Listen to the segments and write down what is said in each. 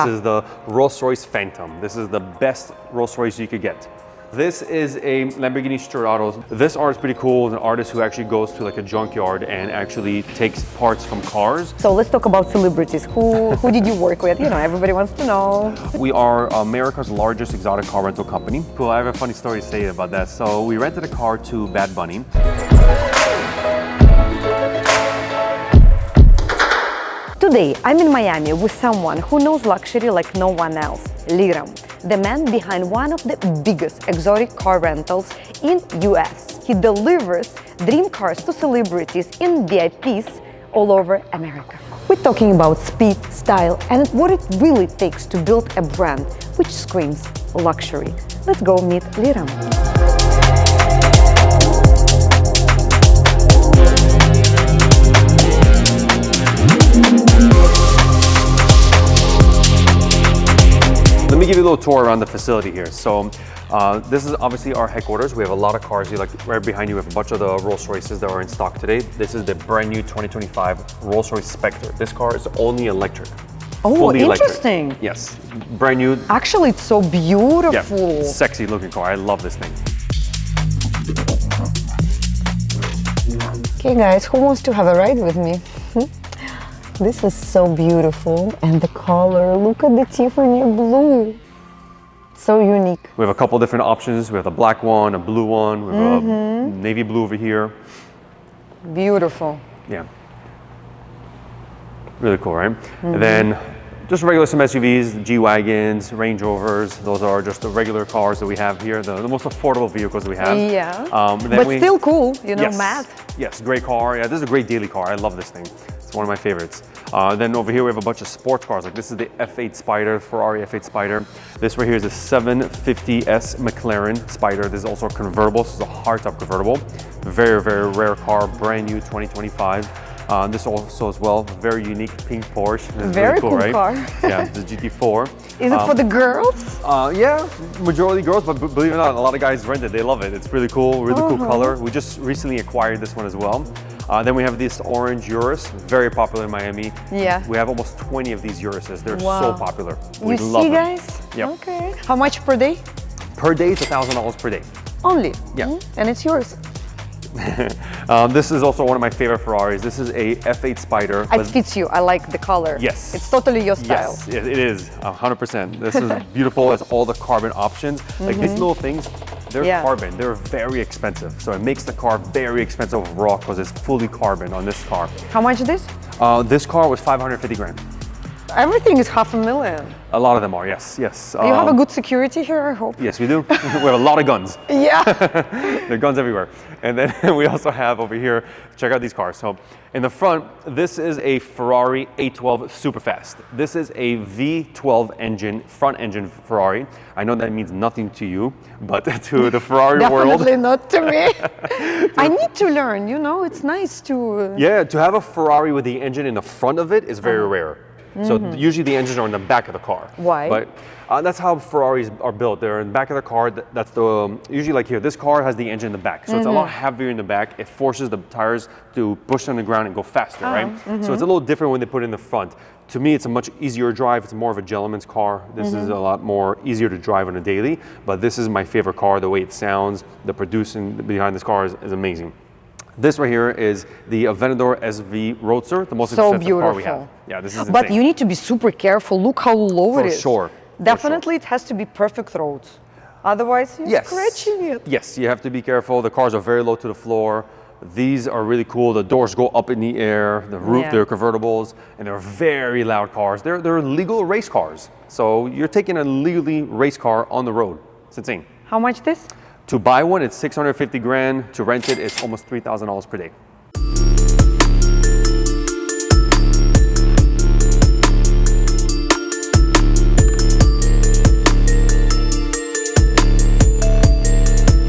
This is the Rolls-Royce Phantom. This is the best Rolls-Royce you could get. This is a Lamborghini Stradale. This artist is pretty cool. An artist who actually goes to like a junkyard and actually takes parts from cars. So let's talk about celebrities. Who did you work with? You know, everybody wants to know. We are America's largest exotic car rental company. Cool, I have a funny story to say about that. So we rented a car to Bad Bunny. Today, I'm in Miami with someone who knows luxury like no one else, Liram, the man behind one of the biggest exotic car rentals in US. He delivers dream cars to celebrities in VIPs all over America. We're talking about speed, style, and what it really takes to build a brand which screams luxury. Let's go meet Liram. Let me give you a little tour around the facility here. So this is obviously our headquarters. We have a lot of cars. Like right behind you, we have a bunch of the Rolls-Royces that are in stock today. This is the brand new 2025 Rolls-Royce Spectre. This car is only electric. Oh, fully interesting. Electric. Yes, brand new. Actually, it's so beautiful. Yeah, sexy looking car. I love this thing. Okay guys, who wants to have a ride with me? This is so beautiful, and the color, look at the Tiffany blue. So unique. We have a couple different options. We have a black one, a blue one, we have a navy blue over here. Beautiful. Yeah. Really cool, right? And then just regular some SUVs, G-Wagons, Range Rovers. Those are just the regular cars that we have here, the most affordable vehicles we have. Yeah, but still cool, you know, yes, matte. Yes, great car. Yeah, this is a great daily car. I love this thing. It's one of my favorites. Then over here we have a bunch of sports cars. Like this is the F8 Spider, Ferrari F8 Spider. This right here is a 750S McLaren Spider. This is also a convertible. This is a hardtop convertible. Very, very rare car, brand new 2025. This also as well, very unique pink Porsche. Very really cool, cool right? car. Yeah, the GT4. Is it for the girls? Yeah, majority girls, but believe it or not, a lot of guys rent it. They love it. It's really cool, cool color. We just recently acquired this one as well. Then we have this orange Urus, very popular in Miami. Yeah. We have almost 20 of these Uruses. They're so popular. We You love see, them. guys? Yep. Okay. How much per day? Per day, it's $1,000 per day. Only? Yeah. And it's yours. This is also one of my favorite Ferraris. This is a F8 Spider. It fits you. I like the color. Yes. It's totally your style. Yes, it is, 100%. This is beautiful. It's all the carbon options. Like these little things, they're carbon. They're very expensive. So it makes the car very expensive overall because it's fully carbon on this car. How much is this? This car was 550 grand. Everything is $500,000. A lot of them are, yes. You have a good security here, I hope. Yes, we do. We have a lot of guns. Yeah. There are guns everywhere. And then we also have over here, check out these cars. So in the front, this is a Ferrari 812 Superfast. This is a V12 engine, front engine Ferrari. I know that means nothing to you, but to the Ferrari world. Definitely not to me. I need to learn, you know, it's nice to... Yeah, to have a Ferrari with the engine in the front of it is very rare. So usually the engines are in the back of the car. Why? But that's how Ferraris are built. They're in the back of the car. That's the usually like here. This car has the engine in the back, so it's a lot heavier in the back. It forces the tires to push on the ground and go faster, right? So it's a little different when they put it in the front. To me, it's a much easier drive. It's more of a gentleman's car. This is a lot more easier to drive on a daily. But this is my favorite car. The way it sounds, the producing behind this car is amazing. This right here is the Aventador SV Roadster, the most expensive car we have. Yeah, this is insane. But you need to be super careful. Look how low it is. For sure. Definitely it has to be perfect roads. Otherwise you're scratching it. Yes, you have to be careful. The cars are very low to the floor. These are really cool. The doors go up in the air. The roof, they're convertibles, and they're very loud cars. They're legal race cars. So you're taking a legally race car on the road. It's insane. How much this? To buy one, it's 650 grand. To rent it, it's almost $3,000 per day.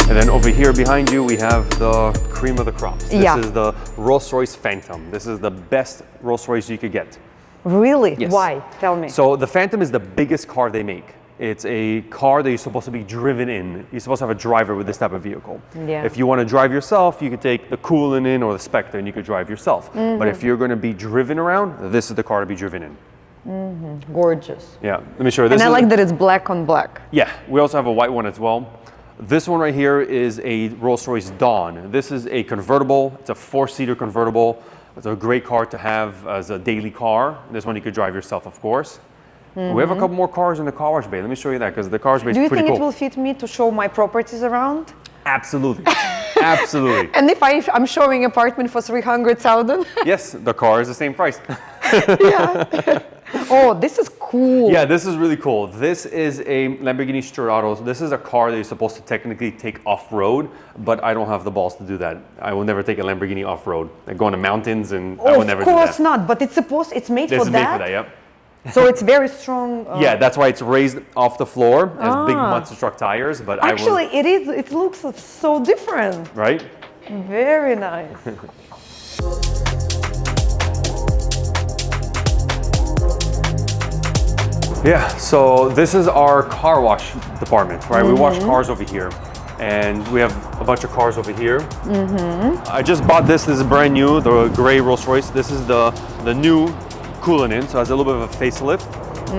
And then over here behind you, we have the cream of the crops. This is the Rolls-Royce Phantom. This is the best Rolls-Royce you could get. Really? Yes. Why? Tell me. So the Phantom is the biggest car they make. It's a car that you're supposed to be driven in. You're supposed to have a driver with this type of vehicle. Yeah. If you want to drive yourself, you could take the Cullinan or the Spectre and you could drive yourself. But if you're going to be driven around, this is the car to be driven in. Gorgeous. Yeah, let me show you. This And I is, like that it's black on black. yeah, we also have a white one as well. This one right here is a Rolls-Royce Dawn. This is a convertible. It's a 4-seater convertible. It's a great car to have as a daily car. This one you could drive yourself, of course. We have a couple more cars in the car wash bay. Let me show you that because the car wash bay is pretty cool. Do you think it will fit me to show my properties around? Absolutely. Absolutely. And if I'm showing apartment for 300,000? Yes, the car is the same price. Yeah. Oh, this is cool. Yeah, this is really cool. This is a Lamborghini Stradale. This is a car that you're supposed to technically take off-road, but I don't have the balls to do that. I will never take a Lamborghini off-road. I go on the mountains and I will never do that. Of course not, but it's made This for is that. made for that, yep. So it's very strong. Yeah, that's why it's raised off the floor as big monster truck tires. But actually, it looks so different. Right? Very nice. Yeah, so this is our car wash department, right? We wash cars over here. And we have a bunch of cars over here. I just bought this. This is brand new, the gray Rolls-Royce. This is the new coolant in, so it has a little bit of a facelift.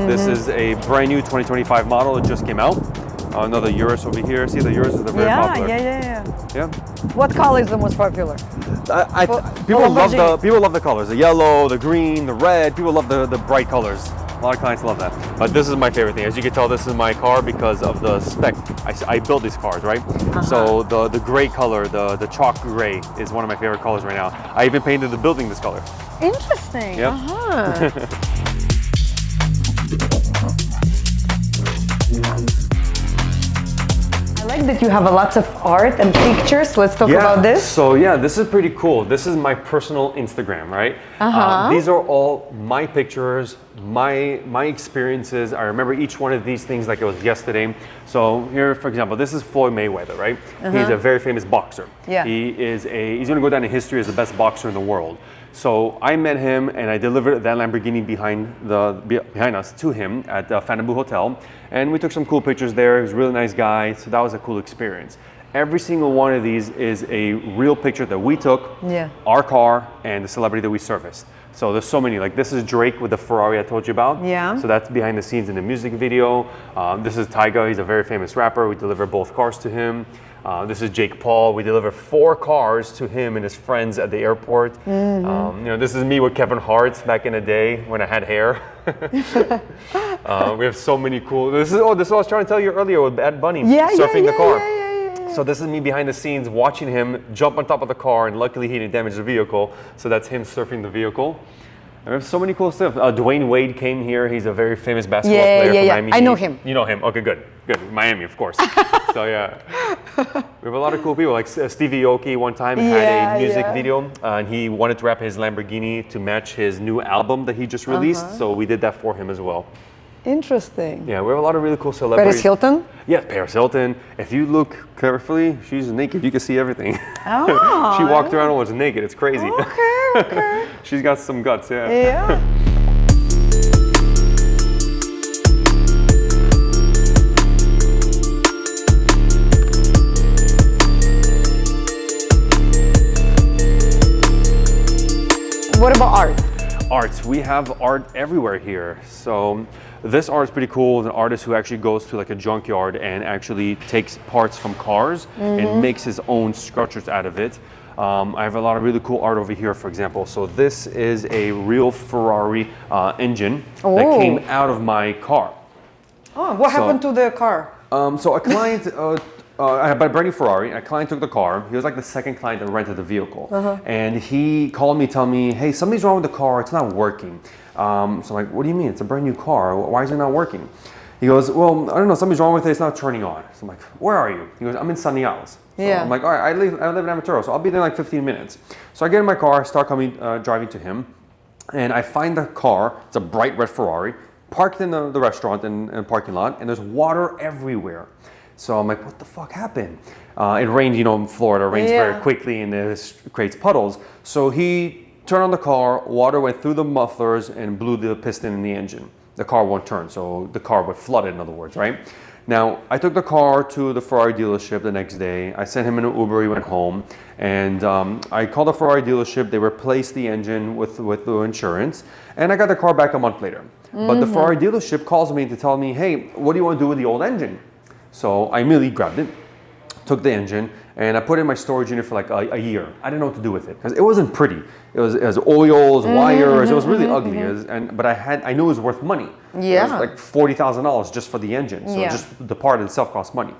This is a brand new 2025 model. It just came out. Another Urus over here. See, the Urus is very popular. Yeah. What color is the most popular? People love the colors. The yellow, the green, the red. People love the bright colors. A lot of clients love that. But this is my favorite thing. As you can tell, this is my car because of the spec. I build these cars, right? So the gray color, the chalk gray is one of my favorite colors right now. I even painted the building this color. Interesting. Yep. I like that you have a lot of art and pictures. Let's talk about this. So yeah, this is pretty cool. This is my personal Instagram, right? These are all my pictures, my experiences. I remember each one of these things like it was yesterday. So here, for example, this is Floyd Mayweather, right? He's a very famous boxer. Yeah. He's going to go down in history as the best boxer in the world. So I met him and I delivered that Lamborghini behind us to him at the Fontainebleau Hotel. And we took some cool pictures there. He was a really nice guy. So that was a cool experience. Every single one of these is a real picture that we took, our car, and the celebrity that we serviced. So there's so many. Like this is Drake with the Ferrari I told you about. Yeah. So that's behind the scenes in the music video. This is Tyga. He's a very famous rapper. We deliver both cars to him. This is Jake Paul. We deliver 4 cars to him and his friends at the airport. This is me with Kevin Hart back in the day when I had hair. We have so many cool. This is what I was trying to tell you earlier with Bad Bunny surfing the car. So this is me behind the scenes watching him jump on top of the car, and luckily he didn't damage the vehicle. So that's him surfing the vehicle. And we have so many cool stuff. Dwayne Wade came here. He's a very famous basketball player from Miami. I know him. You know him? Okay, good. Miami, of course. So yeah, we have a lot of cool people. Like Stevie Aoki one time had a music video, and he wanted to wrap his Lamborghini to match his new album that he just released. So we did that for him as well. Interesting. Yeah, we have a lot of really cool celebrities. Paris Hilton? Yeah, Paris Hilton. If you look carefully, she's naked. You can see everything. Oh. She walked around almost naked. It's crazy. Okay. She's got some guts, yeah. Yeah. What about art? Art. We have art everywhere here. So this art is pretty cool. An artist who actually goes to like a junkyard and actually takes parts from cars and makes his own sculptures out of it. I have a lot of really cool art over here, for example. So this is a real Ferrari engine that came out of my car. Oh, what happened to the car? So a client, I had a brand new Ferrari. A client took the car. He was like the second client that rented the vehicle. And he called me, telling me, hey, something's wrong with the car. It's not working. So I'm like, what do you mean? It's a brand new car. Why is it not working? He goes, well, I don't know. Something's wrong with it. It's not turning on. So I'm like, where are you? He goes, I'm in Sunny Isles. So I'm like, all right, I live in Amaturo, so I'll be there in like 15 minutes. So I get in my car, start driving to him, and I find the car. It's a bright red Ferrari, parked in the restaurant and parking lot, and there's water everywhere. So I'm like, what the fuck happened? It rained, in Florida, it rains very quickly and it creates puddles. So he turned on the car, water went through the mufflers and blew the piston in the engine. The car won't turn, so the car would flood it, in other words, right? Now, I took the car to the Ferrari dealership the next day. I sent him in an Uber, he went home. And I called the Ferrari dealership, they replaced the engine with the insurance. And I got the car back a month later. But the Ferrari dealership calls me to tell me, hey, what do you want to do with the old engine? So I immediately grabbed it, took the engine, and I put it in my storage unit for like a year. I didn't know what to do with it because it wasn't pretty. It was oils, wires. It was really ugly. But I knew it was worth money. Yeah. It was like $40,000 just for the engine. So just the part itself cost money.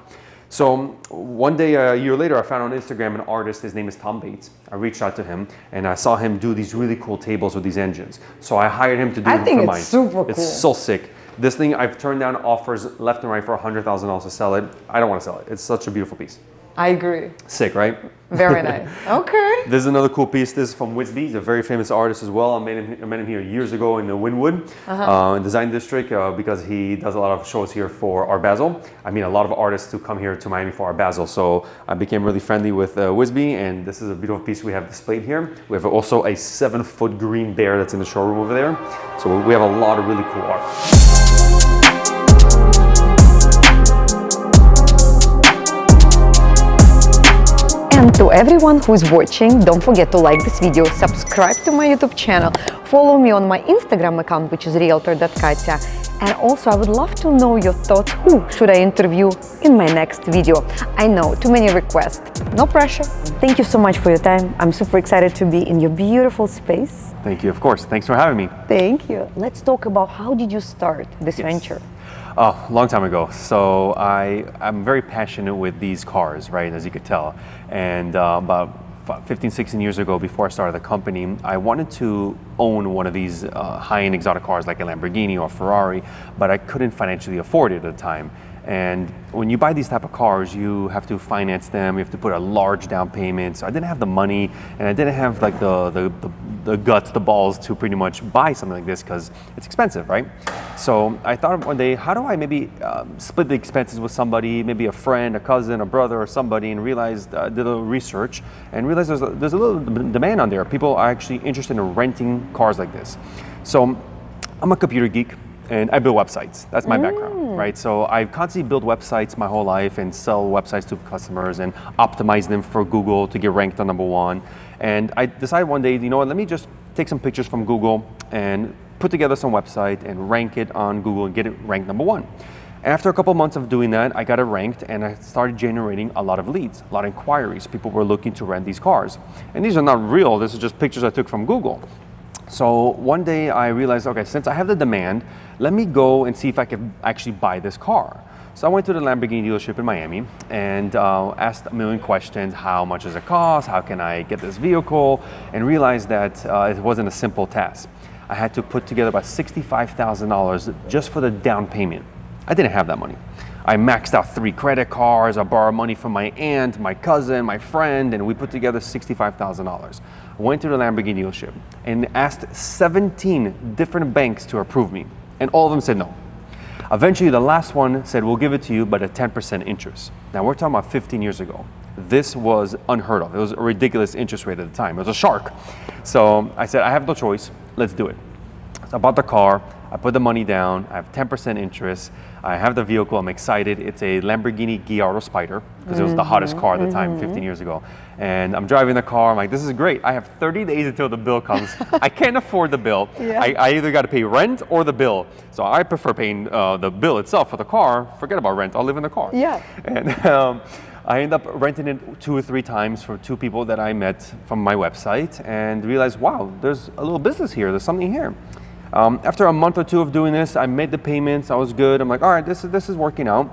So one day, a year later, I found on Instagram an artist. His name is Tom Bates. I reached out to him, and I saw him do these really cool tables with these engines. So I hired him to do them for mine. I think it's super cool. It's so sick. This thing, I've turned down offers left and right for $100,000 to sell it. I don't want to sell it. It's such a beautiful piece. I agree. Sick, right? Very nice. Okay. This is another cool piece. This is from Whitby. He's a very famous artist as well. I met him here years ago in the Wynwood Design District because he does a lot of shows here for Art Basel. I mean, a lot of artists who come here to Miami for Art Basel. So I became really friendly with Whitby, and this is a beautiful piece we have displayed here. We have also a 7-foot green bear that's in the showroom over there. So we have a lot of really cool art. And to everyone who is watching, don't forget to like this video, subscribe to my YouTube channel, follow me on my Instagram account, which is realtor.katya. And also, I would love to know your thoughts. Who should I interview in my next video? I know, too many requests. No pressure. Thank you so much for your time. I'm super excited to be in your beautiful space. Thank you, of course. Thanks for having me. Thank you. Let's talk about how did you start this venture? Oh, long time ago. So I'm very passionate with these cars, right, as you could tell. And about 15, 16 years ago, before I started the company, I wanted to own one of these high-end exotic cars like a Lamborghini or Ferrari, but I couldn't financially afford it at the time. And when you buy these type of cars, you have to finance them, you have to put a large down payment. So I didn't have the money, and I didn't have like the guts, the balls to pretty much buy something like this because it's expensive, right? So I thought one day, how do I maybe split the expenses with somebody, maybe a friend, a cousin, a brother, or somebody, and realized, did a little research and realized there's a little demand on there. People are actually interested in renting cars like this. So I'm a computer geek, and I build websites. That's my background, right? So I've constantly built websites my whole life and sell websites to customers and optimize them for Google to get ranked on #1. And I decided one day, you know what, let me just take some pictures from Google and put together some website and rank it on Google and get it ranked #1. After a couple months of doing that, I got it ranked and I started generating a lot of leads, a lot of inquiries. People were looking to rent these cars. And these are not real, this is just pictures I took from Google. So one day I realized, okay, since I have the demand, let me go and see if I can actually buy this car. So I went to the Lamborghini dealership in Miami and asked a million questions. How much does it cost? How can I get this vehicle? And realized that it wasn't a simple task. I had to put together about $65,000 just for the down payment. I didn't have that money. I maxed out 3 credit cards. I borrowed money from my aunt, my cousin, my friend, and we put together $65,000. I went to the Lamborghini dealership and asked 17 different banks to approve me, and all of them said no. Eventually, the last one said, we'll give it to you, but at 10% interest. Now, we're talking about 15 years ago. This was unheard of. It was a ridiculous interest rate at the time. It was a shark. So I said, I have no choice. Let's do it. So I bought the car. I put the money down. I have 10% interest. I have the vehicle. I'm excited. It's a Lamborghini Gallardo Spider because it was the hottest car at the time, 15 years ago. And I'm driving the car. I'm like, this is great. I have 30 days until the bill comes. I can't afford the bill. Yeah. I either got to pay rent or the bill. So I prefer paying the bill itself for the car. Forget about rent. I'll live in the car. Yeah. And I ended up renting it 2 or 3 times for 2 people that I met from my website and realized, wow, there's a little business here. There's something here. After a month or 2 of doing this, I made the payments. I was good. I'm like, all right, this is working out.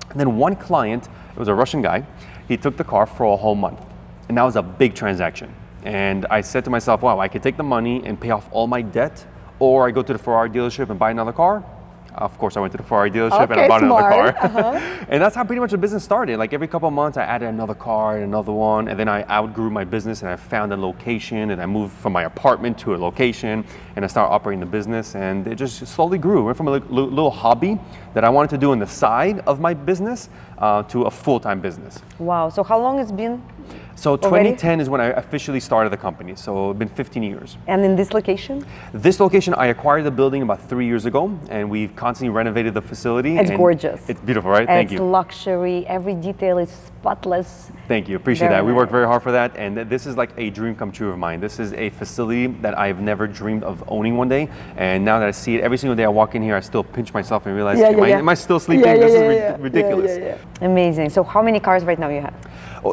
And then one client, it was a Russian guy, he took the car for a whole month. And that was a big transaction. And I said to myself, wow, I could take the money and pay off all my debt, or I go to the Ferrari dealership and buy another car. Of course, I went to the Ferrari dealership and I bought another car. And that's how pretty much the business started. Like every couple of months, I added another car and another one. And then I outgrew my business and I found a location and I moved from my apartment to a location and I started operating the business. And it just slowly grew. It went from a little hobby that I wanted to do on the side of my business to a full-time business. Wow. So how long it's been? So already? 2010 is when I officially started the company, so it's been 15 years. And in this location? This location, I acquired the building about 3 years ago, and we've constantly renovated the facility. It's and gorgeous. It's beautiful, right? Thank It's you. luxury, every detail is spotless. Thank you, appreciate Very that. We work nice. very hard for that, and this is like a dream come true of mine. This is a facility that I've never dreamed of owning one day, and now that I see it, every single day I walk in here, I still pinch myself and realize, am I still sleeping? This is ridiculous. Amazing. So how many cars right now you have?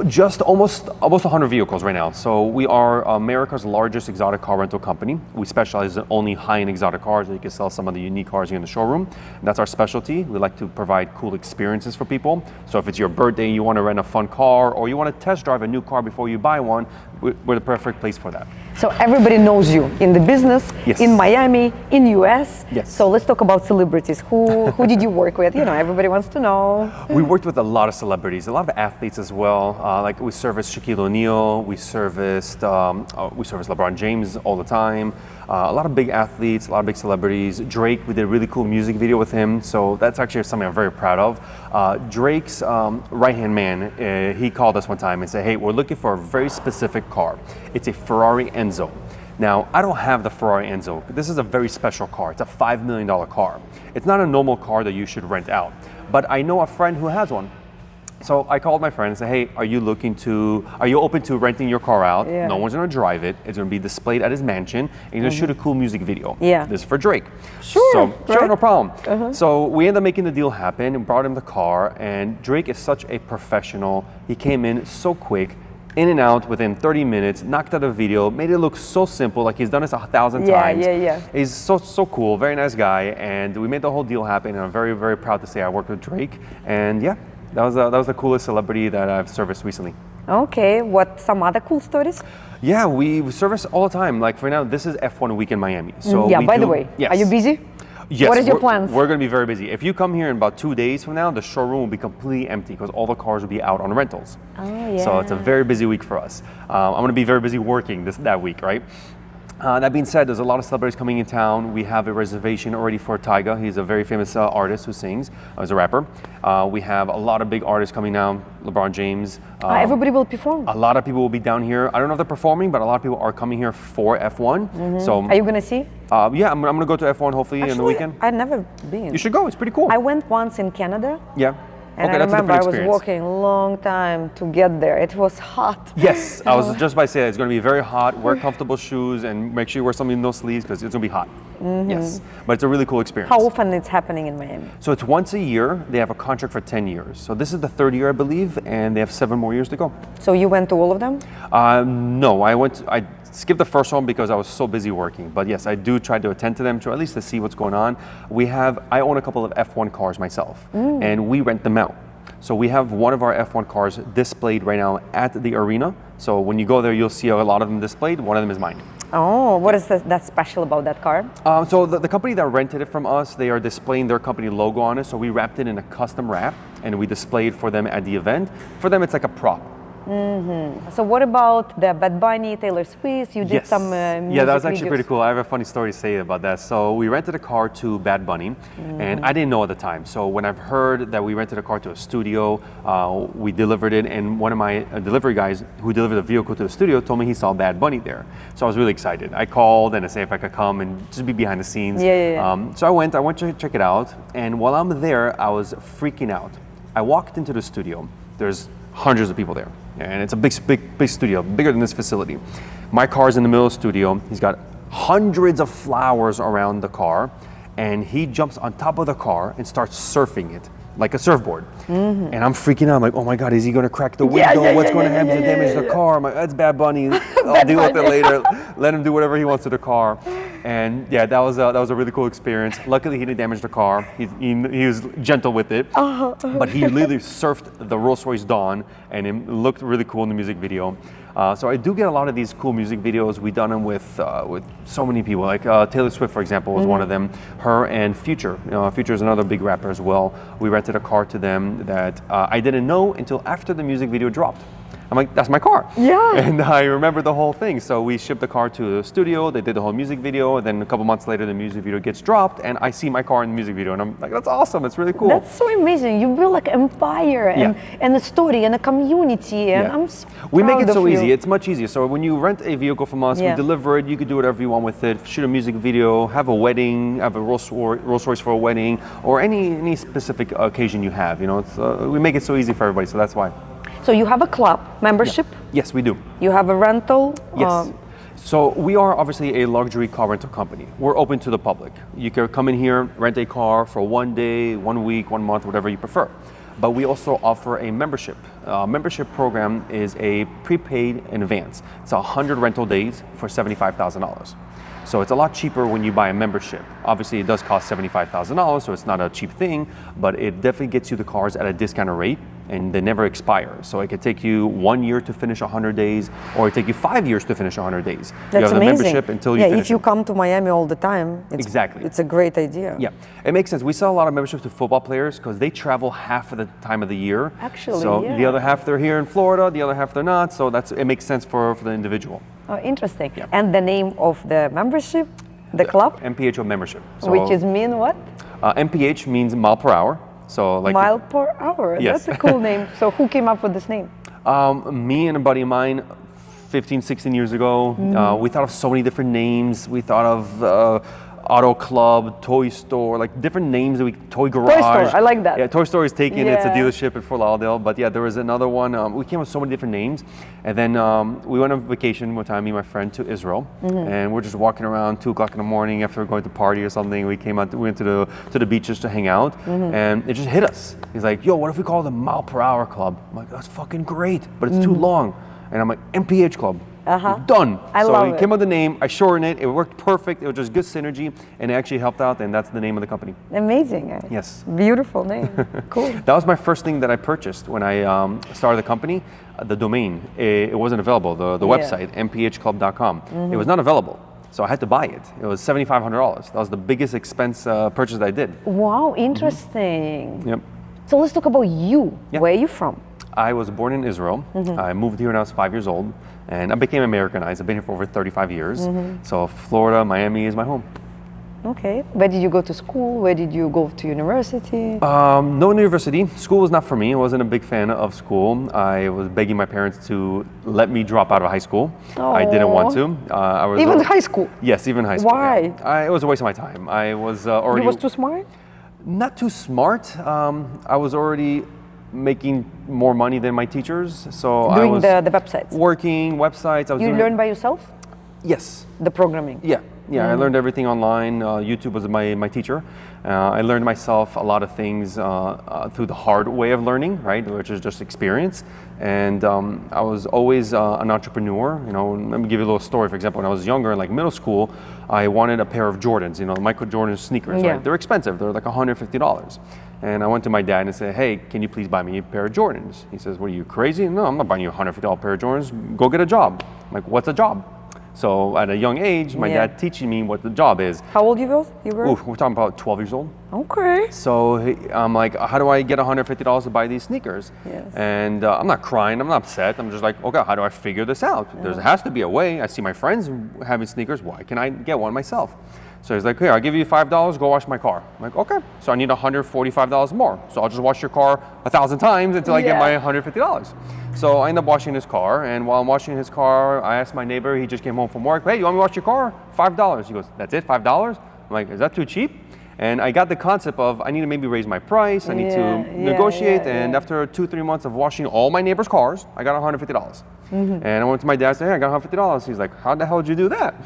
Just almost 100 vehicles right now. So we are America's largest exotic car rental company. We specialize in only high-end exotic cars. You can sell some of the unique cars here in the showroom. That's our specialty. We like to provide cool experiences for people. So if it's your birthday, you want to rent a fun car, or you want to test drive a new car before you buy one, we're the perfect place for that. So everybody knows you in the business, Yes. in Miami, in US. Yes. So let's talk about celebrities. Who did you work with? You know, everybody wants to know. We worked with a lot of celebrities, a lot of athletes as well. Like we serviced Shaquille O'Neal, we serviced LeBron James all the time. A lot of big athletes, a lot of big celebrities. Drake, we did a really cool music video with him, so that's actually something I'm very proud of. Drake's right-hand man, he called us one time and said, hey, we're looking for a very specific car. It's a Ferrari Enzo. Now, I don't have the Ferrari Enzo. This is a very special car. It's a $5 million car. It's not a normal car that you should rent out, but I know a friend who has one. So I called my friend and said, hey, are you open to renting your car out? Yeah. No one's gonna drive it. It's gonna be displayed at his mansion, and you're gonna shoot a cool music video. Yeah. This is for Drake. Sure, So, sure, right? no problem. So we ended up making the deal happen and brought him the car, and Drake is such a professional. He came in so quick, in and out within 30 minutes, knocked out a video, made it look so simple, like he's done this 1,000 times. Yeah. He's so cool, very nice guy, and we made the whole deal happen, and I'm very, very proud to say I worked with Drake, and yeah, that was the coolest celebrity that I've serviced recently. Okay, what some other cool stories? Yeah, we service all the time. Like for now, this is F1 week in Miami. So yeah, we by do- the way, yes. are you busy? Yes. What is your we're- plans? We're going to be very busy. If you come here in about 2 days from now, the showroom will be completely empty because all the cars will be out on rentals. Oh, yeah. So it's a very busy week for us. I'm going to be very busy working that week, right? That being said, there's a lot of celebrities coming in town. We have a reservation already for Tyga. He's a very famous artist who sings, as a rapper. We have a lot of big artists coming down, LeBron James. Everybody will perform. A lot of people will be down here. I don't know if they're performing, but a lot of people are coming here for F1. So Are you gonna see? yeah, I'm going to go to F1 hopefully in the Actually, weekend. I've never been. You should go. It's pretty cool. I went once in Canada. Yeah. And okay, I that's a remember I different was experience. walking a long time to get there. It was hot. Yes, I was just about to say it's going to be very hot. Wear comfortable shoes and make sure you wear something with no sleeves because it's going to be hot. Yes, but it's a really cool experience. How often it's happening in Miami? So it's once a year. They have a contract for 10 years. So this is the third year, I believe, and they have 7 more years to go. So you went to all of them? No, I skipped the first one because I was so busy working. But yes, I do try to attend to them to at least to see what's going on. I own a couple of F1 cars myself, and we rent them out. So we have one of our F1 cars displayed right now at the arena. So when you go there, you'll see a lot of them displayed. One of them is mine. Oh, what is that special about that car? So the company that rented it from us, they are displaying their company logo on it. So we wrapped it in a custom wrap and we displayed for them at the event. For them, it's like a prop. So what about the Bad Bunny, Taylor Swift? You did some music Yeah, that was actually videos. pretty cool. I have a funny story to say about that. So we rented a car to Bad Bunny, and I didn't know at the time. So when I've heard that we rented a car to a studio, we delivered it, and one of my delivery guys who delivered the vehicle to the studio told me he saw Bad Bunny there. So I was really excited. I called and I said if I could come and just be behind the scenes. So I went to check it out, and while I'm there, I was freaking out. I walked into the studio. There's hundreds of people there. And it's a big studio, bigger than this facility. My car's in the middle of the studio. He's got hundreds of flowers around the car, and he jumps on top of the car and starts surfing it like a surfboard. And I'm freaking out. I'm like, oh my God, is he gonna crack the window? What's gonna happen to damage the car? I'm like, that's Bad Bunny. I'll deal with it later. Let him do whatever he wants to the car. And yeah, that was a really cool experience. Luckily, he didn't damage the car. He was gentle with it. But he literally surfed the Rolls-Royce Dawn, and it looked really cool in the music video. So I do get a lot of these cool music videos. We've done them with so many people. Like Taylor Swift, for example, was one of them. Her and Future. Future is another big rapper as well. We rented a car to them that I didn't know until after the music video dropped. I'm like, that's my car. Yeah. And I remember the whole thing. So we shipped the car to the studio. They did the whole music video. And then a couple months later, the music video gets dropped, and I see my car in the music video, and I'm like, that's awesome. It's really cool. That's so amazing. You build like empire and a story and a community, and I'm so We make it proud so of you. easy. It's much easier. So when you rent a vehicle from us, we deliver it. You can do whatever you want with it. Shoot a music video, have a wedding, have a Rolls-Royce for a wedding, or any specific occasion you have. You know, it's we make it so easy for everybody. So that's why. So you have a club membership? Yes, we do. You have a rental? Yes. So we are obviously a luxury car rental company. We're open to the public. You can come in here, rent a car for 1 day, 1 week, 1 month, whatever you prefer. But we also offer a membership. Membership program is a prepaid in advance. It's 100 rental days for $75,000. So it's a lot cheaper when you buy a membership. Obviously, it does cost $75,000, so it's not a cheap thing, but it definitely gets you the cars at a discounted rate, and they never expire. So it could take you 1 year to finish 100 days, or it take you 5 years to finish 100 days. That's you have amazing. the membership until you finish if you it. come to Miami all the time, Exactly. It's a great idea. Yeah, it makes sense. We sell a lot of memberships to football players because they travel half of the time of the year. Actually, so the yeah. other half they're here in Florida, the other half they're not. So it makes sense for the individual. Oh, interesting. Yeah. And the name of the membership, the club? MPH membership. So, Which is mean what? MPH means mile per hour. So like Mile per hour. Yes. That's a cool name. So who came up with this name? Me and a buddy of mine, 15, 16 years ago, we thought of so many different names. We thought of Auto Club, Toy Store, like different names that Toy Garage. Toy Store, I like that. Yeah, Toy Store is taken. It's a Yeah. dealership in Fort Lauderdale. But yeah, there was another one. We came up with so many different names. And then we went on vacation one time, me and my friend, to Israel. And we're just walking around 2 o'clock in the morning after going to party or something. We went to the beaches to hang out. And it just hit us. He's like, yo, what if we call it the Mile Per Hour Club? I'm like, that's fucking great, but it's too long. And I'm like, MPH Club. Done. I so love he it. came up with the name, I shortened it, it worked perfect, it was just good synergy, and it actually helped out, and that's the name of the company. Amazing. Yes. Beautiful name. Cool. That was my first thing that I purchased when I started the company, the domain. It wasn't available, the website, mphclub.com. It was not available. So I had to buy it. It was $7,500. That was the biggest expense purchase that I did. Wow, interesting. Yep. So let's talk about you. Yeah. Where are you from? I was born in Israel. I moved here when I was 5 years old, and I became Americanized. I've been here for over 35 years. So Florida, Miami is my home. Okay. Where did you go to school? Where did you go to university? No university. School was not for me. I wasn't a big fan of school. I was begging my parents to let me drop out of high school. I didn't want to. I was Even high school? Yes, even high school. Why? Yeah. It was a waste of my time. I was already... You was too smart? Not too smart. I was already making more money than my teachers. So I Doing was the websites? working websites. I was You doing, learned by yourself? Yes. The programming? Yeah, I learned everything online. YouTube was my teacher. I learned myself a lot of things through the hard way of learning, right, which is just experience. And I was always an entrepreneur. You know, let me give you a little story. For example, when I was younger, like middle school, I wanted a pair of Jordans, you know, Michael Jordan sneakers, Yeah. right? They're expensive. They're like $150. And I went to my dad and said, hey, can you please buy me a pair of Jordans? He says, what are you, crazy? No, I'm not buying you a $150 pair of Jordans. Go get a job. I'm like, what's a job? So at a young age, my dad teaching me what the job is. How old you were? Ooh, we're talking about 12 years old. Okay. So I'm like, how do I get $150 to buy these sneakers? Yes. And I'm not crying, I'm not upset. I'm just like, okay, how do I figure this out? There has to be a way. I see my friends having sneakers. Why can I get one myself? So he's like, here, I'll give you $5, go wash my car. I'm like, okay. So I need $145 more. So I'll just wash your car 1,000 times until I get my $150. So I end up washing his car, and while I'm washing his car, I asked my neighbor, he just came home from work, hey, you want me to wash your car? $5. He goes, that's it, $5? I'm like, is that too cheap? And I got the concept of, I need to maybe raise my price, I need to negotiate, and after 2-3 months of washing all my neighbors' cars, I got $150. And I went to my dad and said, hey, I got $150. He's like, how the hell did you do that?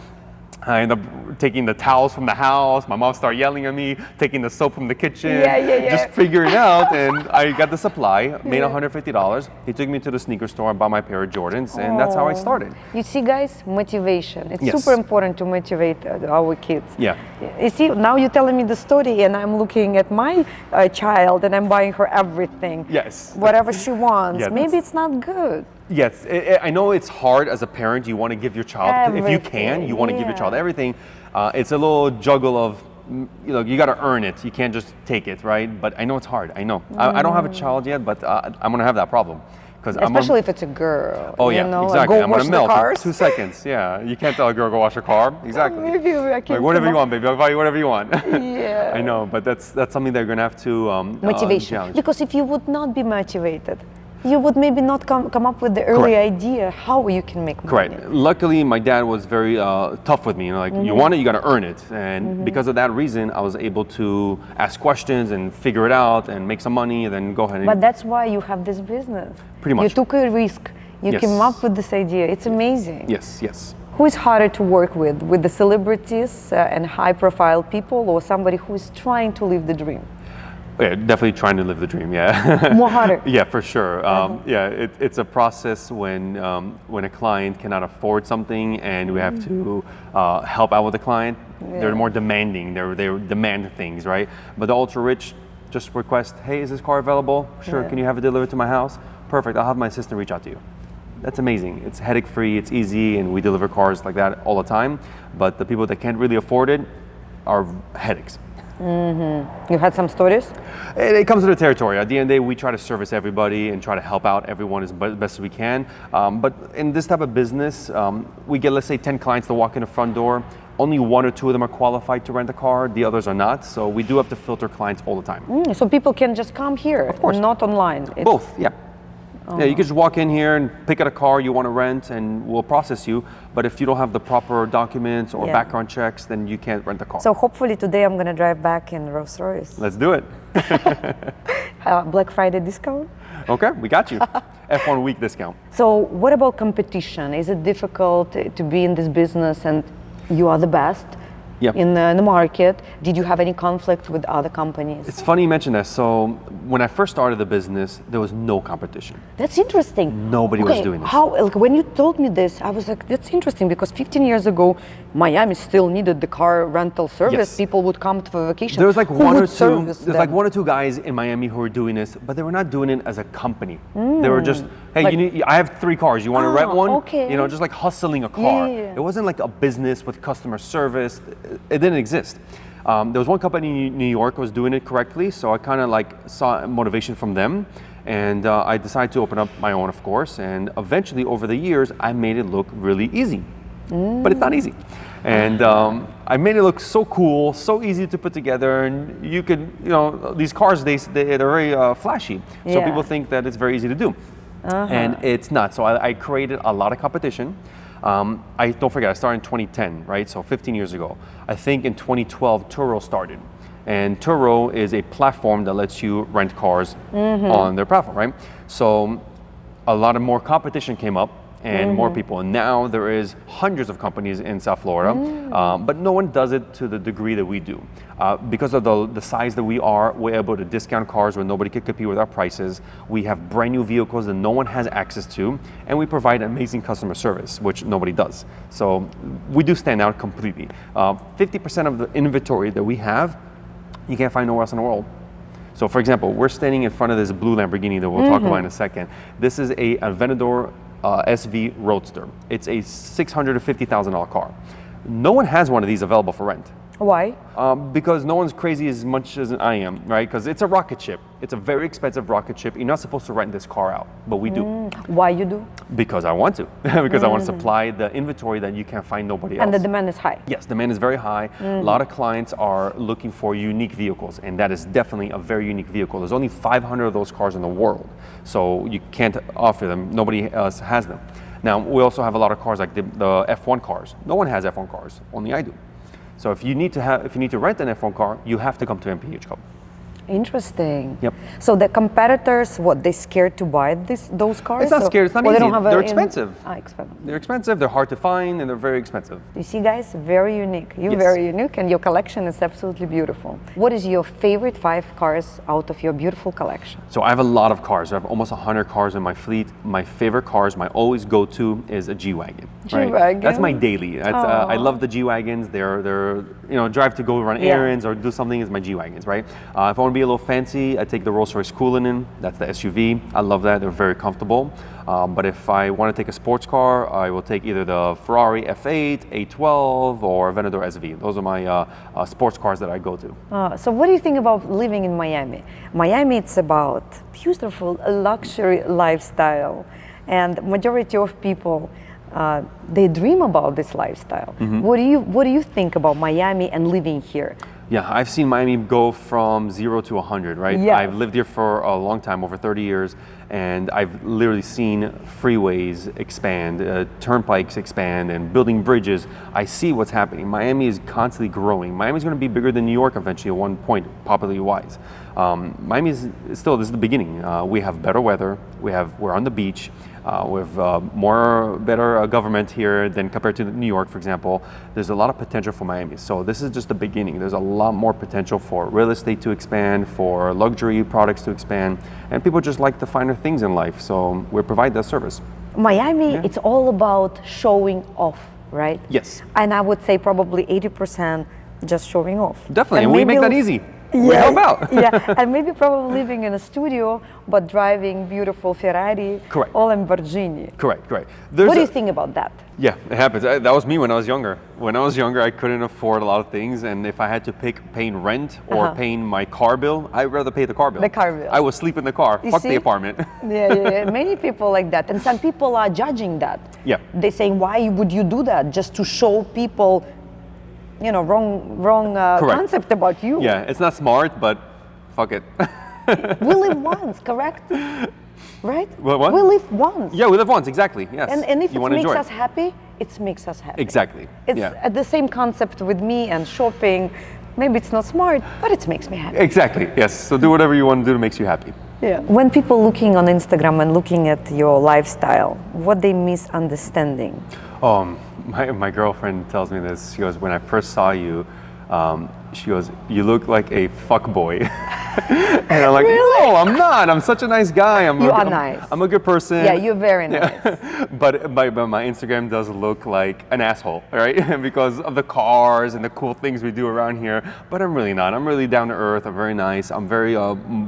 I ended up taking the towels from the house. My mom started yelling at me, taking the soap from the kitchen, just figuring out. And I got the supply, made $150. He took me to the sneaker store and bought my pair of Jordans, and that's how I started. You see, guys, motivation. It's super important to motivate our kids. Yeah. You see, now you're telling me the story, and I'm looking at my child, and I'm buying her everything. Yes. Whatever she wants. Yeah, Maybe it's not good. Yes, I know it's hard as a parent. You want to give your child, if you can, you want to give your child everything. It's a little juggle of, you know, you got to earn it. You can't just take it, right? But I know it's hard. I know. I don't have a child yet, but I'm going to have that problem. because Especially if it's a girl. Oh yeah, you know, exactly. Like, go I'm wash gonna the melt cars. in 2 seconds. Yeah, you can't tell a girl go wash her car. Exactly. Maybe I can Like whatever come you up- want, baby. I'll buy you whatever you want. Yeah. I know, but that's something that you're gonna have to Motivation. challenge. Because if you would not be motivated, you would maybe not come up with the early Correct. idea how you can make money. Correct. Luckily, my dad was very tough with me. You know, like you want it, you got to earn it. And because of that reason, I was able to ask questions and figure it out and make some money, and then go ahead and. But that's why you have this business. Pretty much. You took a risk. You Yes. came up with this idea. It's amazing. Yes, yes. Who is harder to work with the celebrities and high-profile people, or somebody who is trying to live the dream? Yeah, definitely trying to live the dream. Yeah. More harder. Yeah, for sure. Yeah, it's a process when a client cannot afford something and we have to help out with the client. Yeah. They're more demanding. They demand things, right? But the ultra rich just request, hey, is this car available? Sure. Yeah. Can you have it delivered to my house? Perfect. I'll have my assistant reach out to you. That's amazing. It's headache free. It's easy, and we deliver cars like that all the time. But the people that can't really afford it are headaches. You had some stories? It comes with the territory. At the end of the day, we try to service everybody and try to help out everyone as best as we can. But in this type of business, we get, let's say, 10 clients that walk in the front door. Only 1 or 2 of them are qualified to rent a car. The others are not. So we do have to filter clients all the time. So people can just come here, Of course. not online. It's- Both, yeah. Yeah, you can just walk in here and pick out a car you want to rent and we'll process you. But if you don't have the proper documents or Yeah. background checks, then you can't rent the car. So hopefully today I'm gonna drive back in Rolls-Royce. Let's do it. Black Friday discount. Okay, we got you. F1 week discount. So what about competition? Is it difficult to be in this business and you are the best Yeah. in the market? Did you have any conflict with other companies? It's funny you mention that. So when I first started the business, there was no competition. That's interesting. Nobody was doing this. How, like, when you told me this, I was like, that's interesting because 15 years ago, Miami still needed the car rental service. Yes. People would come for vacation. There was like Who one or would two. service There's like them? 1 or 2 guys in Miami who were doing this, but they were not doing it as a company. They were just, hey, Like- I have 3 cars. You want to rent one? okay. You know, just like hustling a car. Yeah. It wasn't like a business with customer service. It didn't exist. There was one company in New York was doing it correctly, so I kind of like saw motivation from them, and I decided to open up my own, of course. And eventually, over the years, I made it look really easy, but it's not easy. And I made it look so cool, so easy to put together, and you could, you know, these cars they're very flashy, so Yeah. people think that it's very easy to do, and it's not. So I created a lot of competition. I don't forget, I started in 2010, right? So 15 years ago. I think in 2012, Turo started. And Turo is a platform that lets you rent cars on their platform, right? So a lot of more competition came up and more people. And now there is hundreds of companies in South Florida, but no one does it to the degree that we do. Because of the size that we are, we're able to discount cars when nobody can compete with our prices. We have brand new vehicles that no one has access to, and we provide amazing customer service, which nobody does. So we do stand out completely. 50% of the inventory that we have, you can't find nowhere else in the world. So for example, we're standing in front of this blue Lamborghini that we'll talk about in a second. This is a Aventador SV Roadster. It's a $650,000 car. No one has one of these available for rent. Why? Because no one's crazy as much as I am, right? Because it's a rocket ship. It's a very expensive rocket ship. You're not supposed to rent this car out, but we do. Why you do? Because I want to. Because I want to supply the inventory that you can't find nobody else. And the demand is high. Yes, demand is very high. A lot of clients are looking for unique vehicles, and that is definitely a very unique vehicle. There's only 500 of those cars in the world, so you can't offer them. Nobody else has them. Now, we also have a lot of cars like the F1 cars. No one has F1 cars, only I do. So if you need to rent an F1 car, you have to come to MPH Club. Interesting. Yep. So the competitors, what, they scared to buy those cars? It's not Or- scared, it's not or they easy. don't have They're a- expensive. Expensive. They're expensive, they're hard to find, and they're very expensive. You see, guys, very unique. You're Yes. very unique, and your collection is absolutely beautiful. What is your favorite 5 cars out of your beautiful collection? So I have a lot of cars. I have almost 100 cars in my fleet. My favorite cars, my always go-to is a G-Wagon. right? G-Wagon. That's my daily. I love the G-Wagons. They're drive to go run Yeah. errands or do something is my G-Wagons, right? If I want to be a little fancy, I take the Rolls-Royce Cullinan. That's the SUV. I love that. They're very comfortable. But if I want to take a sports car, I will take either the Ferrari F8, A12, or Aventador SV. Those are my sports cars that I go to. So what do you think about living in Miami? Miami, it's about beautiful luxury lifestyle, and majority of people they dream about this lifestyle. What do you think about Miami and living here? Yeah, I've seen Miami go from 0 to 100, right? Yeah. I've lived here for a long time, over 30 years, and I've literally seen freeways expand, turnpikes expand, and building bridges. I see what's happening. Miami is constantly growing. Miami's going to be bigger than New York eventually at one point, popularity-wise. Miami is still, this is the beginning. We have better weather. We're on the beach. We have better government here than compared to New York, for example. There's a lot of potential for Miami. So this is just the beginning. There's a lot more potential for real estate to expand, for luxury products to expand, and people just like the finer things in life. So we provide that service. Miami, it's all about showing off, right? Yes. And I would say probably 80% just showing off. Definitely, and we make that easy. We help out. Yeah, and maybe probably living in a studio, but driving beautiful Ferrari Correct. or Lamborghini. Correct. What do you think about that? Yeah, it happens. That was me when I was younger. When I was younger, I couldn't afford a lot of things, and if I had to pick paying rent or paying my car bill, I'd rather pay the car bill. The car bill. I would sleep in the car. Fuck see? the apartment. Yeah. Many people like that, and some people are judging that. Yeah. They're saying, why would you do that? Just to show people, wrong concept about you. Yeah, it's not smart, but fuck it. We live once, correct? Right? What? We live once. Yeah, we live once, exactly. Yes. And if you it wanna makes enjoy us happy, it makes us happy. Exactly. It's yeah. the same concept with me and shopping. Maybe it's not smart, but it makes me happy. Exactly. Yes. So do whatever you want to do that makes you happy. Yeah. When people looking on Instagram and looking at your lifestyle, what they misunderstanding? My girlfriend tells me this. She goes, when I first saw you, she goes, you look like a fuck boy. And I'm like, Really? no, I'm not. I'm such a nice guy. You are nice. I'm a good person. Yeah, you're very nice. Yeah. But my Instagram does look like an asshole, right? Because of the cars and the cool things we do around here. But I'm really not. I'm really down to earth. I'm very nice. I'm very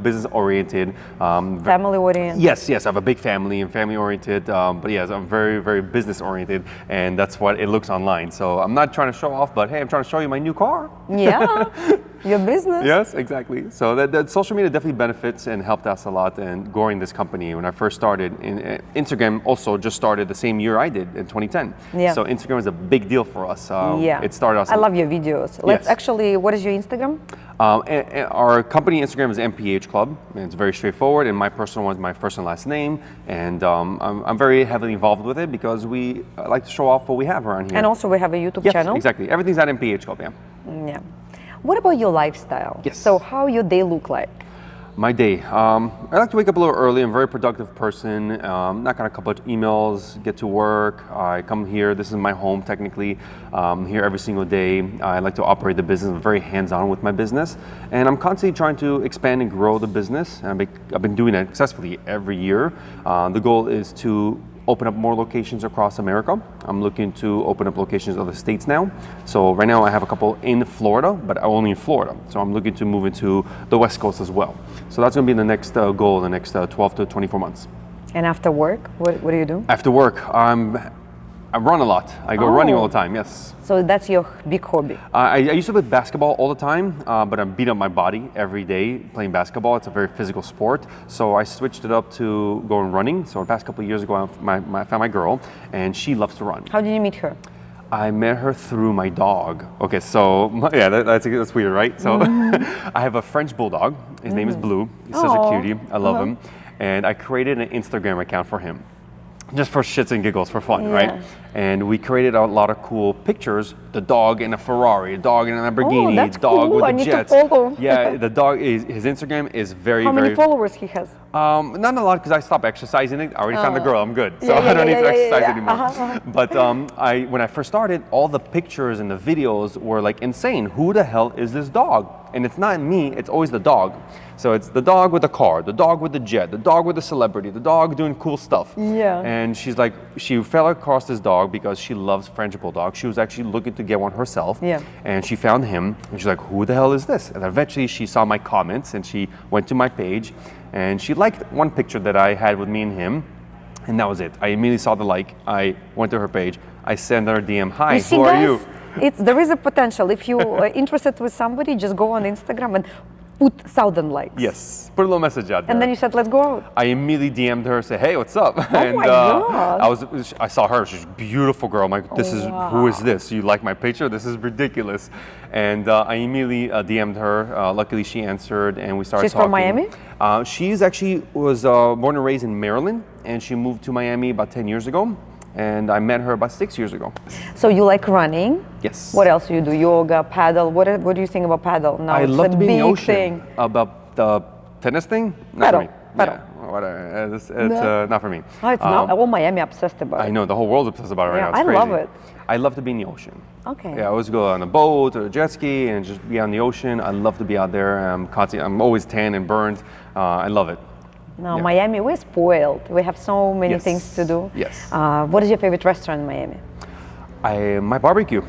business oriented. Family oriented. Yes. I have a big family and family oriented. But yes, I'm very, very business oriented, and that's what it looks online. So I'm not trying to show off, but hey, I'm trying to show you my new car. Yeah, your business. Yes, exactly. So that social media definitely benefits and helped us a lot in growing this company. When I first started, Instagram also just started the same year I did in 2010. Yeah. So Instagram is a big deal for us. Yeah. It started us. I love your videos. Let's Yes. actually, what is your Instagram? Our company Instagram is MPH Club, and it's very straightforward. And my personal one is my first and last name, and I'm very heavily involved with it because we like to show off what we have around here. And also we have a YouTube Yes, channel. exactly. Everything's at MPH Club. Yeah. Yeah. What about your lifestyle? Yes. So how your day look like? My day. I like to wake up a little early. I'm a very productive person. Knock on a couple of emails, get to work. I come here. This is my home technically. Here every single day. I like to operate the business. I'm very hands-on with my business. And I'm constantly trying to expand and grow the business. And I've been doing that successfully every year. The goal is to open up more locations across America. I'm looking to open up locations in other states now. So right now I have a couple in Florida, but only in Florida. So I'm looking to move into the West Coast as well. So that's gonna be the next goal, the next 12 to 24 months. And after work, what do you do? After work, I run a lot. I go running all the time, yes. So that's your big hobby. I used to play basketball all the time, but I beat up my body every day playing basketball. It's a very physical sport. So I switched it up to going running. So the past couple of years ago, I found my girl, and she loves to run. How did you meet her? I met her through my dog. Okay, so yeah, that's weird, right? So I have a French bulldog. His name is Blue. He's such a cutie. I love him. And I created an Instagram account for him, just for shits and giggles, for fun, right? And we created a lot of cool pictures. The dog in a Ferrari, a dog in a Lamborghini, that's dog cool. with I the need to jets. follow. Yeah, the dog is, his Instagram is very, How many very. followers he has? Not a lot because I stopped exercising it. I already found the girl. I'm good, so Yeah, I don't need to exercise yeah. anymore. But when I first started, all the pictures and the videos were like insane. Who the hell is this dog? and it's not me, it's always the dog. So it's the dog with the car, the dog with the jet, the dog with the celebrity, the dog doing cool stuff. Yeah. And she's like, she fell across this dog because she loves French Bulldog. She was actually looking to get one herself. Yeah. And she found him, and she's like, who the hell is this? And eventually she saw my comments, and she went to my page, and she liked one picture that I had with me and him, and that was it. I immediately saw the like. I went to her page. I sent her a DM, hi, You see, who are guys, you? there is a potential. If you're interested with somebody, just go on Instagram and put 1,000 likes. Yes, put a little message out there. And then you said, let's go out. I immediately DM'd her, say, hey, what's up? Oh my God. I saw her, she's a beautiful girl. I'm like, who is this? You like my picture? This is ridiculous. And I immediately DM'd her. Luckily she answered and we started She's talking. from Miami? She's actually was born and raised in Maryland, and she moved to Miami about 10 years ago. And I met her about 6 years ago. So you like running? Yes. What else do you do? Yoga, paddle? What do you think about paddle? Now I it's love a to be in the big ocean. thing. About the tennis thing? Not Paddle, for me. paddle. Yeah, whatever. It's No. not for me. Oh, it's not. All Miami obsessed about it. I know, the whole world's obsessed about it right Yeah, now. It's I love crazy. it. I love to be in the ocean. Okay. Yeah, I always go on a boat or a jet ski and just be on the ocean. I love to be out there. I'm always tan and burned. I love it. No, Yeah. Miami, we're spoiled. We have so many Yes. things to do. Yes. What is your favorite restaurant in Miami? My barbecue.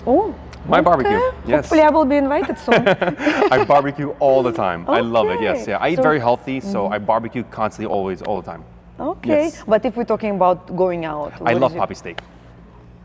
Oh, My barbecue, yes. Hopefully I will be invited soon. I barbecue all the time. I love it, yes. Okay. Yeah, I eat So- very healthy, so I barbecue constantly, always, all the time. Okay, Yes. but if we're talking about going out, I what love is it? poppy steak.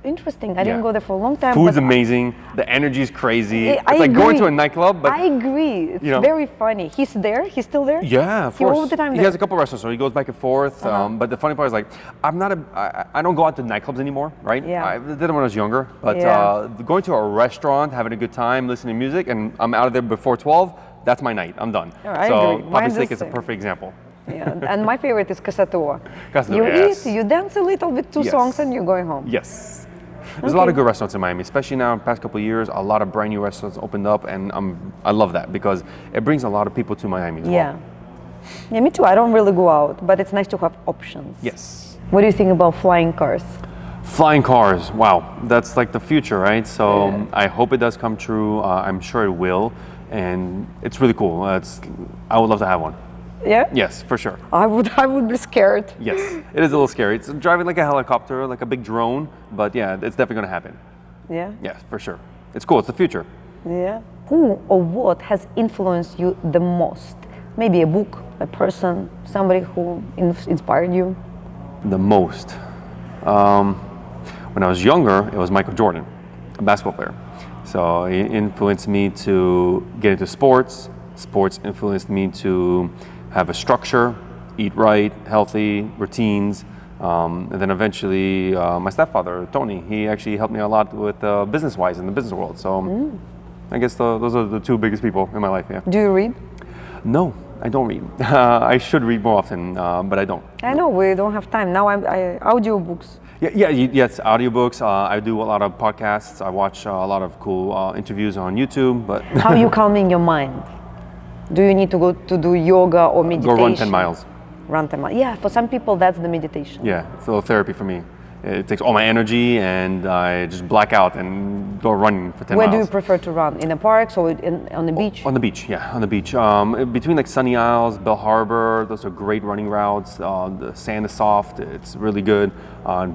Interesting. I didn't Yeah. go there for a long time. Food's but amazing. The energy's crazy. I It's like going to agree. a nightclub, but I agree. It's you know- very funny. He's there. He's still there. yeah, of He course. all the time He there. has a couple restaurants, so he goes back and forth. But the funny part is, like, I don't go out to nightclubs anymore, right? Yeah. I did it when I was younger, but Yeah. going to a restaurant, having a good time, listening to music, and I'm out of there before 12. That's my night. I'm done. I so agree. poppy Mine's the steak is a same. perfect example. Yeah, and my favorite is Casatua. Casatua, You yes. eat, you dance a little bit, two Yes. songs, and you're going home. Yes. There's a lot of good restaurants in Miami, especially now in the past couple of years. A lot of brand new restaurants opened up, and I love that because it brings a lot of people to Miami as Yeah. well. Yeah, me too. I don't really go out, but it's nice to have options. Yes. What do you think about flying cars? Flying cars, wow, that's like the future, right? So I hope it does come true. I'm sure it will, and it's really cool. I would love to have one. Yeah. Yes, for sure. I would be scared. Yes, it is a little scary. It's driving like a helicopter, like a big drone, but yeah, it's definitely going to happen. Yeah. Yes, for sure. It's cool. It's the future. Yeah. Who or what has influenced you the most? Maybe a book, a person, somebody who inspired you. The most. When I was younger, it was Michael Jordan, a basketball player. So he influenced me to get into sports. Sports influenced me to have a structure, eat right, healthy, routines. And then eventually, my stepfather, Tony, he actually helped me a lot with business-wise in the business world. So I guess those are the two biggest people in my life, yeah. Do you read? No, I don't read. I should read more often, but I don't. I know we don't have time now. I audiobooks. Yes, audiobooks. I do a lot of podcasts. I watch a lot of cool interviews on YouTube. But How are you calming your mind? Do you need to go to do yoga or meditation? go run 10 miles. Run 10 miles. Yeah, for some people that's the meditation. Yeah, it's a little therapy for me. It takes all my energy, and I just black out and go running for 10 Where miles. do you prefer to run? In the parks or on the beach? On the beach, yeah, on the beach. Between like Sunny Isles, Bell Harbor, those are great running routes. The sand is soft, it's really good.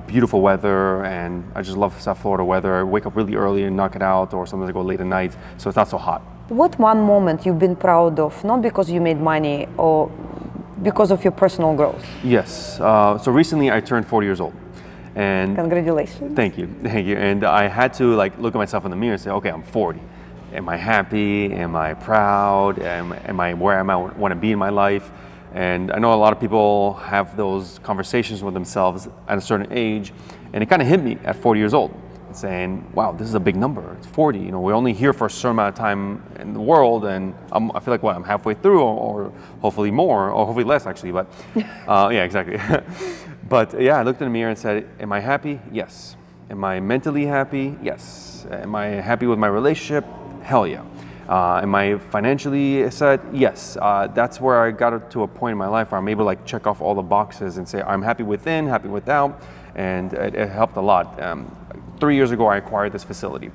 Beautiful weather, and I just love South Florida weather. I wake up really early and knock it out, or sometimes I go late at night, so it's not so hot. What one moment you've been proud of, not because you made money or because of your personal growth? Yes, so recently I turned 40 years old. And Congratulations. Thank you. And I had to like look at myself in the mirror and say, okay, I'm 40. Am I happy? Am I proud? Am I where I want to be in my life? And I know a lot of people have those conversations with themselves at a certain age, and it kind of hit me at 40 years old, saying, wow, this is a big number. It's 40. You know, we're only here for a certain amount of time in the world, and I feel like, I'm halfway through, or hopefully more, or hopefully less, actually. But yeah, exactly. But yeah, I looked in the mirror and said, am I happy? Yes. Am I mentally happy? Yes. Am I happy with my relationship? Hell yeah. Am I financially set? Yes. That's where I got to a point in my life where I'm able to like check off all the boxes and say, I'm happy within, happy without, and it helped a lot. 3 years ago, I acquired this facility.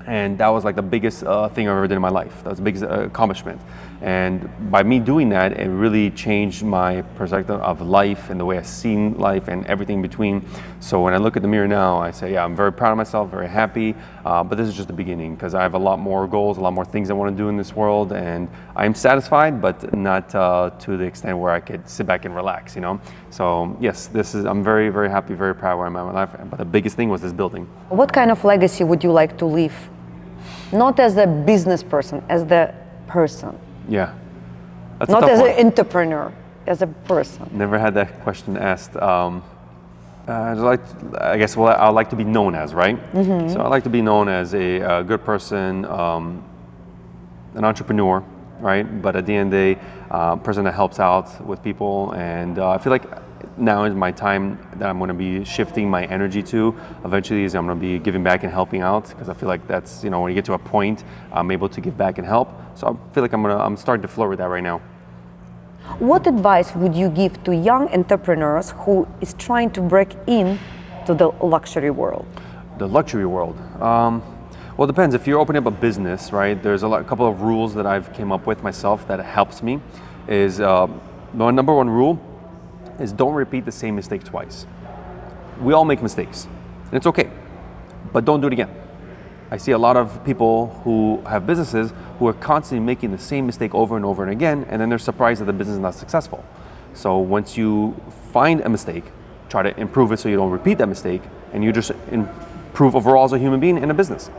And that was like the biggest thing I've ever did in my life. That was the biggest accomplishment. And by me doing that, it really changed my perspective of life and the way I seen life and everything in between. So when I look at the mirror now, I say, yeah, I'm very proud of myself, very happy. But this is just the beginning, because I have a lot more goals, a lot more things I want to do in this world. And I'm satisfied, but not to the extent where I could sit back and relax, you know? So yes, I'm very, very happy, very proud where I'm at in my life. But the biggest thing was this building. What kind of legacy would you like to leave? Not as a business person, as the person. Yeah. That's Not a tough as one. an entrepreneur, as a person. Never had that question asked. I guess what I like to be known as, right? So I like to be known as a good person, an entrepreneur, right? But at the end of the day, a person that helps out with people. And I feel like now is my time that I'm going to be shifting my energy to. Eventually, is I'm going to be giving back and helping out, because I feel like that's, you know, when you get to a point, I'm able to give back and help. So I feel like I'm starting to flirt with that right now. What advice would you give to young entrepreneurs who is trying to break in to the luxury world? The luxury world. Well, it depends. If you're opening up a business, right? There's a couple of rules that I've came up with myself that helps me. Is the number one rule is don't repeat the same mistake twice. We all make mistakes, and it's okay, but don't do it again. I see a lot of people who have businesses who are constantly making the same mistake over and over and again, and then they're surprised that the business is not successful. So once you find a mistake, try to improve it so you don't repeat that mistake, and you just improve overall as a human being in a business.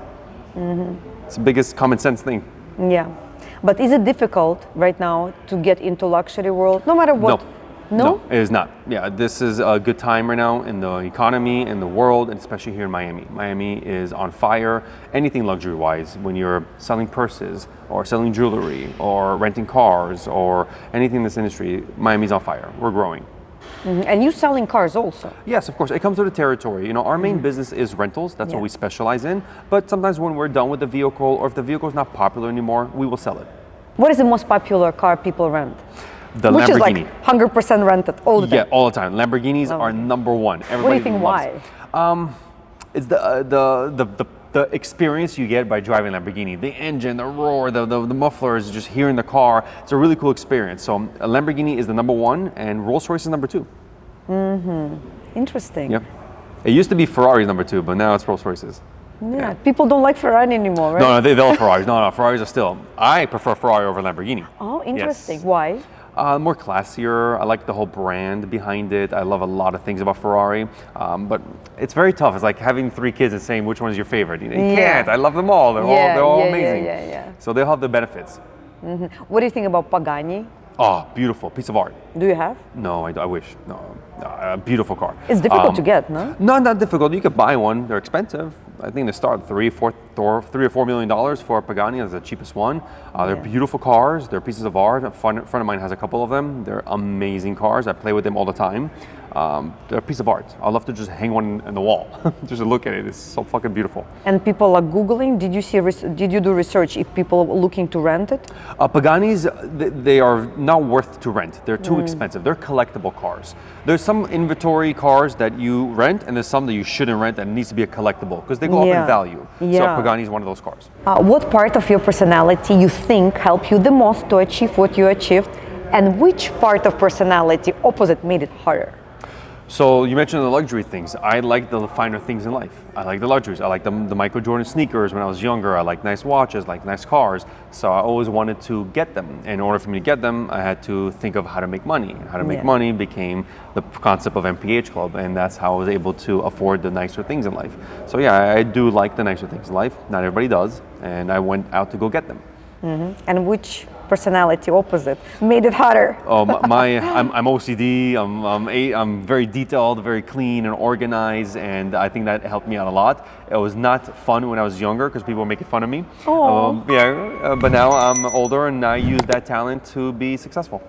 It's the biggest common sense thing. Yeah, but is it difficult right now to get into luxury world, no matter what? No, it is not. Yeah, this is a good time right now in the economy, in the world, and especially here in Miami. Miami is on fire, anything luxury-wise. When you're selling purses, or selling jewelry, or renting cars, or anything in this industry, Miami's on fire. We're growing. And you selling cars also? Yes, of course. It comes with the territory. You know, our main business is rentals. That's what we specialize in. But sometimes when we're done with the vehicle, or if the vehicle is not popular anymore, we will sell it. What is the most popular car people rent? The Which Lamborghini. is like 100% rented all the time. Yeah, all the time. Lamborghinis are number one. What do you think? Why? It's the experience you get by driving a Lamborghini. The engine, the roar, the mufflers, just hearing the car. It's a really cool experience. So a Lamborghini is the number one, and Rolls-Royce is number two. Interesting. Yep. It used to be Ferrari's number two, but now it's Rolls-Royces. Yeah, people don't like Ferrari anymore, right? No, they love Ferraris. No, Ferraris are still. I prefer Ferrari over Lamborghini. Oh, interesting. Yes. Why? More classier. I like the whole brand behind it. I love a lot of things about Ferrari, but it's very tough. It's like having 3 kids and saying which one is your favorite. You can't. I love them all. They're all amazing. So they'll have the benefits. What do you think about Pagani? Oh, beautiful piece of art. Do you have? No, I wish. No, a beautiful car. It's difficult to get, no? No, not difficult. You could buy one. They're expensive. I think they start $3 or $4 million for a Pagani. That's the cheapest one. They're beautiful cars. They're pieces of art. A friend of mine has a couple of them. They're amazing cars. I play with them all the time. They're a piece of art. I'd love to just hang one on the wall, just to look at it. It's so fucking beautiful. And people are Googling. Did you do research if people are looking to rent it? Paganis, they are not worth to rent. They're too expensive. They're collectible cars. There's some inventory cars that you rent, and there's some that you shouldn't rent and needs to be a collectible because they go up in value. So Pagani is one of those cars. What part of your personality you think helped you the most to achieve what you achieved, and which part of personality opposite made it harder? So you mentioned the luxury things. I like the finer things in life. I like the luxuries. I like the Michael Jordan sneakers when I was younger. I like nice watches, like nice cars. So I always wanted to get them. In order for me to get them, I had to think of how to make money. And how to make money became the concept of MPH Club, and that's how I was able to afford the nicer things in life. So yeah, I do like the nicer things in life. Not everybody does, and I went out to go get them. And which personality opposite made it harder? Oh, I'm OCD. I'm very detailed, very clean and organized, and I think that helped me out a lot. It was not fun when I was younger because people were making fun of me. Oh. But now I'm older and I use that talent to be successful.